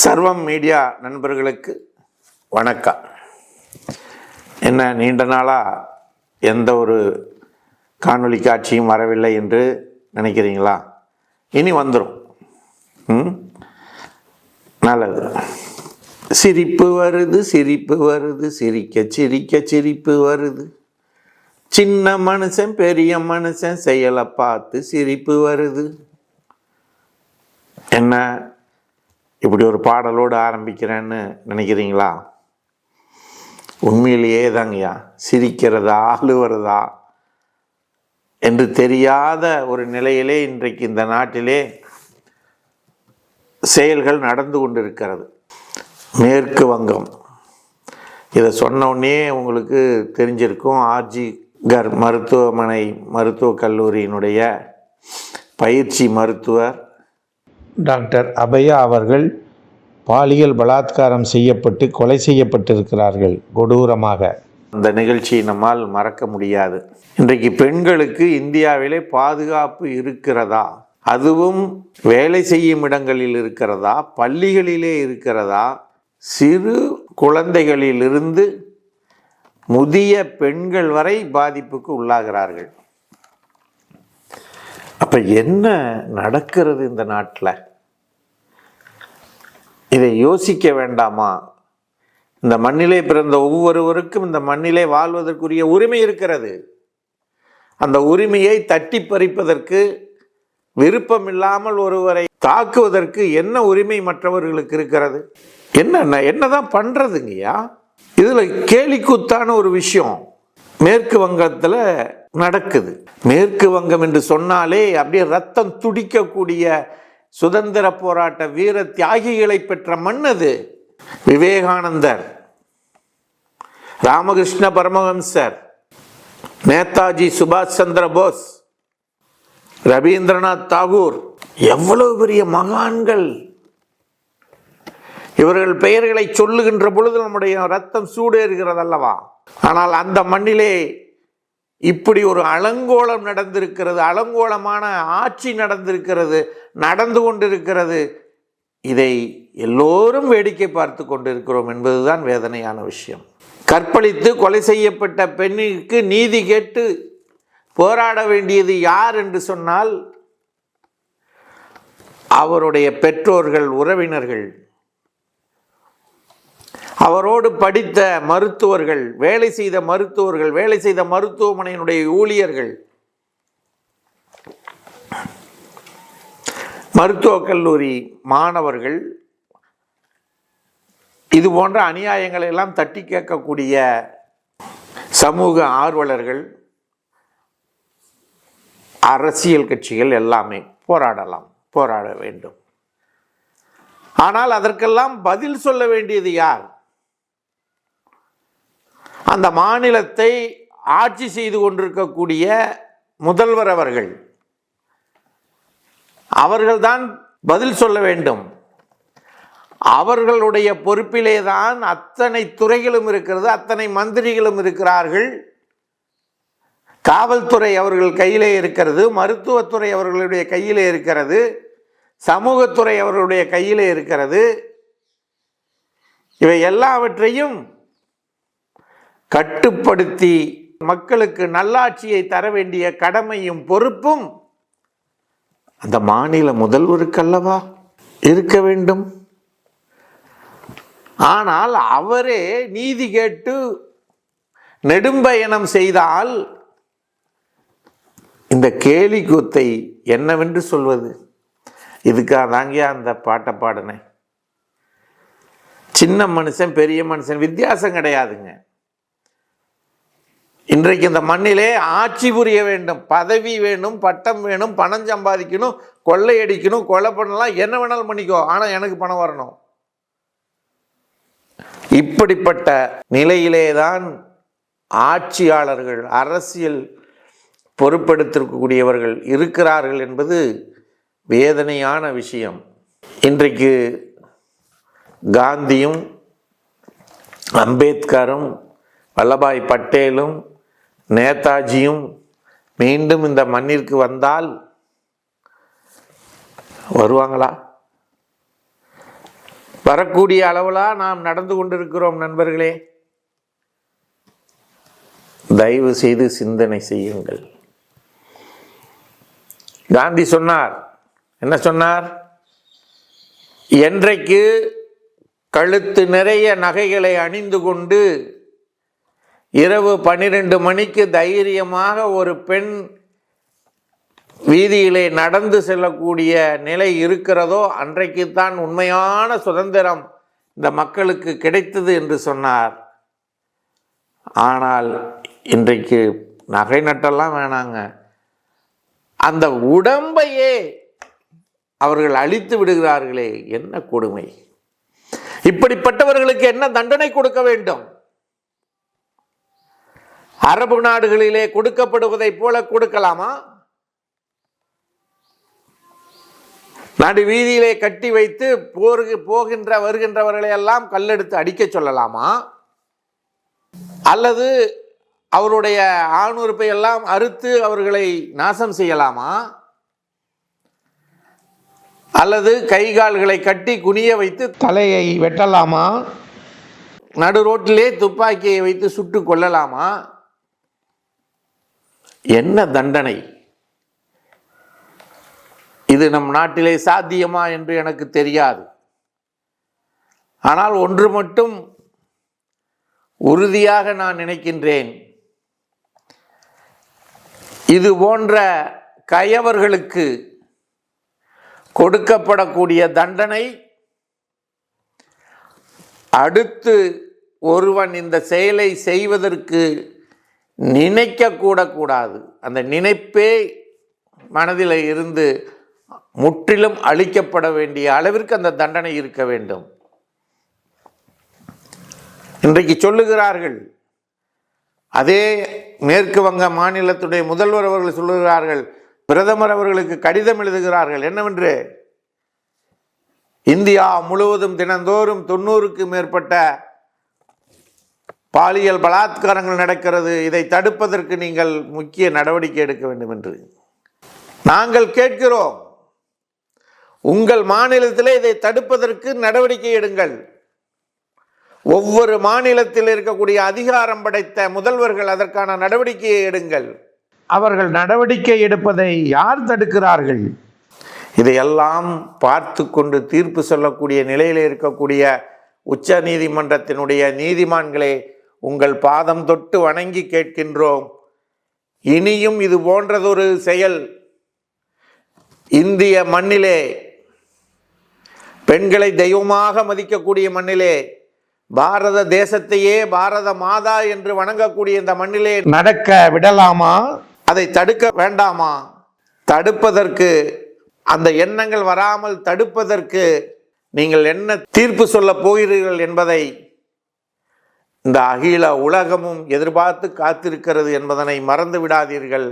சர்வம் மீடியா நண்பர்களுக்கு வணக்கம். என்ன நீண்ட நாளாக எந்த ஒரு காணொளி காட்சியும் வரவில்லை என்று நினைக்கிறீங்களா? இனி வந்துடும். நல்லது. சிரிப்பு வருது, சிரிப்பு வருது, சிரிக்க சிரிக்க சிரிப்பு வருது. சின்ன மனுஷன் பெரிய மனுஷன் செயலை பார்த்து சிரிப்பு வருது. என்ன இப்படி ஒரு பாடலோடு ஆரம்பிக்கிறேன்னு நினைக்கிறீங்களா? உண்மையிலேயே தாங்கய்யா, சிரிக்கிறதா அழுவுறதா என்று தெரியாத ஒரு நிலையிலே இன்றைக்கு இந்த நாட்டிலே செயல்கள் நடந்து கொண்டிருக்கிறது. மேற்கு வங்கம், இதை சொன்ன உடனே உங்களுக்கு தெரிஞ்சிருக்கும். ஆர்ஜி கர் மருத்துவமனை மருத்துவக் கல்லூரியினுடைய பயிற்சி மருத்துவர் டாக்டர் அபயா அவர்கள் பாலியல் பலாத்காரம் செய்யப்பட்டு கொலை செய்யப்பட்டிருக்கிறார்கள் கொடூரமாக. அந்த நிகழ்ச்சியை நம்மால் மறக்க முடியாது. இன்றைக்கு பெண்களுக்கு இந்தியாவிலே பாதுகாப்பு இருக்கிறதா? அதுவும் வேலை செய்யும் இடங்களில் இருக்கிறதா? பள்ளிகளிலே இருக்கிறதா? சிறு குழந்தைகளிலிருந்து முதிய பெண்கள் வரை பாதிப்புக்கு உள்ளாகிறார்கள். அப்ப என்ன நடக்கிறது இந்த நாட்டில்? இதை யோசிக்க வேண்டாமா? இந்த மண்ணிலே பிறந்த ஒவ்வொருவருக்கும் இந்த மண்ணிலே வாழ்வதற்குரிய உரிமை இருக்கிறது. அந்த உரிமையை தட்டி பறிப்பதற்கு, விருப்பமில்லாமல் ஒருவரை தாக்குவதற்கு என்ன உரிமை மற்றவர்களுக்கு இருக்கிறது? என்னதான் பண்றதுங்கய்யா? இதுல கேலிக்கூத்தான ஒரு விஷயம் மேற்கு வங்கத்தில் நடக்குது. மேற்கு வங்கம் என்று சொன்னாலே அப்படியே ரத்தம் துடிக்கக்கூடிய சுதந்திர போராட்ட வீர தியாகிகளை பெற்ற மண் அது. விவேகானந்தர், ராமகிருஷ்ண பரமஹம்சர், நேதாஜி சுபாஷ் சந்திர போஸ், ரவீந்திரநாத் தாகூர், எவ்வளவு பெரிய மகான்கள்! இவர்கள் பெயர்களை சொல்லுகின்ற பொழுது நம்முடைய ரத்தம் சூடேறுகிறது அல்லவா? ஆனால் அந்த மண்ணிலே இப்படி ஒரு அலங்கோலம் நடந்திருக்கிறது, அலங்கோலமான ஆட்சி நடந்திருக்கிறது, நடந்து கொண்டிருக்கிறது. இதை எல்லோரும் வேடிக்கை பார்த்து கொண்டிருக்கிறோம் என்பதுதான் வேதனையான விஷயம். கற்பழித்து கொலை செய்யப்பட்ட பெண்ணிற்கு நீதி கேட்டு போராட வேண்டியது யார் என்று சொன்னால் அவருடைய பெற்றோர்கள், உறவினர்கள், அவரோடு படித்த மருத்துவர்கள், வேலை செய்த மருத்துவர்கள், வேலை செய்த மருத்துவமனையினுடைய ஊழியர்கள், மருத்துவக் கல்லூரி மாணவர்கள், இது போன்ற அநியாயங்களை எல்லாம் தட்டி கேட்கக்கூடிய சமூக ஆர்வலர்கள், அரசியல் கட்சிகள் எல்லாமே போராட வேண்டும். ஆனால் அதற்கெல்லாம் பதில் சொல்ல வேண்டியது யார்? அந்த மாநிலத்தை ஆட்சி செய்து கொண்டிருக்கக்கூடிய முதல்வர் அவர்கள்தான் பதில் சொல்ல வேண்டும். அவர்களுடைய பொறுப்பிலே தான் அத்தனை துறைகளும் இருக்கிறது, அத்தனை மந்திரிகளும் இருக்கிறார்கள். காவல்துறை அவர்கள் கையிலே இருக்கிறது, மருத்துவத்துறை அவர்களுடைய கையிலே இருக்கிறது, சமூகத்துறை அவர்களுடைய கையிலே இருக்கிறது. இவை எல்லாவற்றையும் கட்டுப்படுத்தி மக்களுக்கு நல்லாட்சியை தர வேண்டிய கடமையும் பொறுப்பும் அந்த மாநில முதல்வருக்கல்லவா இருக்க வேண்டும். ஆனால் அவரே நீதி கேட்டு நெடும்பயணம் செய்தால் இந்த கேலி கூத்தை என்னவென்று சொல்வது? இதுக்காக தாங்கியா அந்த பாட்டை பாடினேன். சின்ன மனுஷன் பெரிய மனுஷன் வித்தியாசம் கிடையாதுங்க. இன்றைக்கு இந்த மண்ணிலே ஆட்சி புரிய வேண்டும், பதவி வேணும், பட்டம் வேணும், பணம் சம்பாதிக்கணும், கொள்ளையடிக்கணும், கொலை பண்ணலாம், என்ன வேணாலும் பண்ணிக்கோ, ஆனால் எனக்கு பணம் வரணும். இப்படிப்பட்ட நிலையிலே தான் ஆட்சியாளர்கள், அரசியல் பொறுப்பெடுத்திருக்கக்கூடியவர்கள் இருக்கிறார்கள் என்பது வேதனையான விஷயம். இன்றைக்கு காந்தியும் அம்பேத்கரும் வல்லபாய் பட்டேலும் நேதாஜியும் மீண்டும் இந்த மண்ணிற்கு வந்தால் வருவாங்களா? வரக்கூடிய அளவுலா நாம் நடந்து கொண்டிருக்கிறோம் நண்பர்களே. தயவு செய்து சிந்தனை செய்யுங்கள். காந்தி சொன்னார், என்ன சொன்னார்? என்றைக்கு கழுத்து நிறைய நகைகளை அணிந்து கொண்டு இரவு 12 மணிக்கு தைரியமாக ஒரு பெண் வீதியிலே நடந்து செல்லக்கூடிய நிலை இருக்கிறதோ அன்றைக்குத்தான் உண்மையான சுதந்திரம் இந்த மக்களுக்கு கிடைத்தது என்று சொன்னார். ஆனால் இன்றைக்கு நகை நட்டெல்லாம் வேணாங்க, அந்த உடம்பையே அவர்கள் அழித்து விடுகிறார்களே, என்ன கொடுமை! இப்படிப்பட்டவர்களுக்கு என்ன தண்டனை கொடுக்க வேண்டும்? அரபு நாடுகளிலே கொடுக்கப்படுவதை போல கொடுக்கலாமா? நடு வீதியிலே கட்டி வைத்து போகின்ற வருகின்றவர்களை எல்லாம் கல்லெடுத்து அடிக்க சொல்லலாமா? அல்லது அவருடைய ஆணுறுப்பை எல்லாம் அறுத்து அவர்களை நாசம் செய்யலாமா? அல்லது கை கால்களை கட்டி குனிய வைத்து தலையை வெட்டலாமா? நடு ரோட்டிலே துப்பாக்கியை வைத்து சுட்டு கொல்லலாமா? என்ன தண்டனை? இது நம் நாட்டிலே சாத்தியமா என்று எனக்கு தெரியாது. ஆனால் ஒன்று மட்டும் உறுதியாக நான் நினைக்கின்றேன், இது போன்ற கயவர்களுக்கு கொடுக்கப்படக்கூடிய தண்டனை அடுத்து ஒருவன் இந்த செயலை செய்வதற்கு நினைக்க கூட கூடாது. அந்த நினைப்பே மனதில் இருந்து முற்றிலும் அழிக்கப்பட வேண்டிய அளவிற்கு அந்த தண்டனை இருக்க வேண்டும். இன்றைக்கு சொல்லுகிறார்கள், அதே மேற்கு வங்க மாநிலத்துடைய முதல்வர் அவர்கள் சொல்லுகிறார்கள், பிரதமர் அவர்களுக்கு கடிதம் எழுதுகிறார்கள். என்னவென்று? இந்தியா முழுவதும் தினந்தோறும் 90க்கு மேற்பட்ட பாலியல் பலாத்காரங்கள் நடக்கிறது, இதை தடுப்பதற்கு நீங்கள் முக்கிய நடவடிக்கை எடுக்க வேண்டும் என்று நாங்கள் கேட்கிறோம். உங்கள் மாநிலத்திலே இதை தடுப்பதற்கு நடவடிக்கை எடுங்கள். ஒவ்வொரு மாநிலத்தில் இருக்கக்கூடிய அதிகாரம் படைத்த முதல்வர்கள் அதற்கான நடவடிக்கையை எடுங்கள். அவர்கள் நடவடிக்கை எடுப்பதை யார் தடுக்கிறார்கள்? இதையெல்லாம் பார்த்து கொண்டு தீர்ப்பு சொல்லக்கூடிய நிலையில் இருக்கக்கூடிய உச்ச நீதிமன்றத்தினுடைய நீதிமான்களே, உங்கள் பாதம் தொட்டு வணங்கி கேட்கின்றோம். இனியும் இது போன்றதொரு செயல் இந்திய மண்ணிலே, பெண்களை தெய்வமாக மதிக்கக்கூடிய மண்ணிலே, பாரத தேசத்தையே பாரத மாதா என்று வணங்கக்கூடிய இந்த மண்ணிலே நடக்க விடலாமா? அதை தடுக்க வேண்டாமா? தடுப்பதற்கு, அந்த எண்ணங்கள் வராமல் தடுப்பதற்கு நீங்கள் என்ன தீர்ப்பு சொல்ல போகிறீர்கள் என்பதை இந்த அகில உலகமும் எதிர்பார்த்து காத்திருக்கிறது என்பதனை மறந்து விடாதீர்கள்.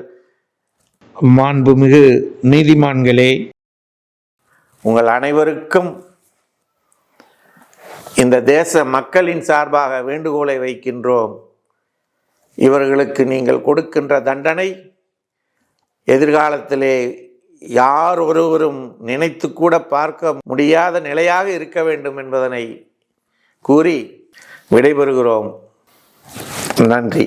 மாண்புமிகு நீதிமான்களே, உங்கள் அனைவருக்கும் இந்த தேச மக்களின் சார்பாக வேண்டுகோளை வைக்கின்றோம். இவர்களுக்கு நீங்கள் கொடுக்கின்ற தண்டனை எதிர்காலத்திலே யார் ஒருவரும் நினைத்து கூட பார்க்க முடியாத நிலையாக இருக்க வேண்டும் என்பதனை கூறி விடைபெறுகிறோம். நன்றி.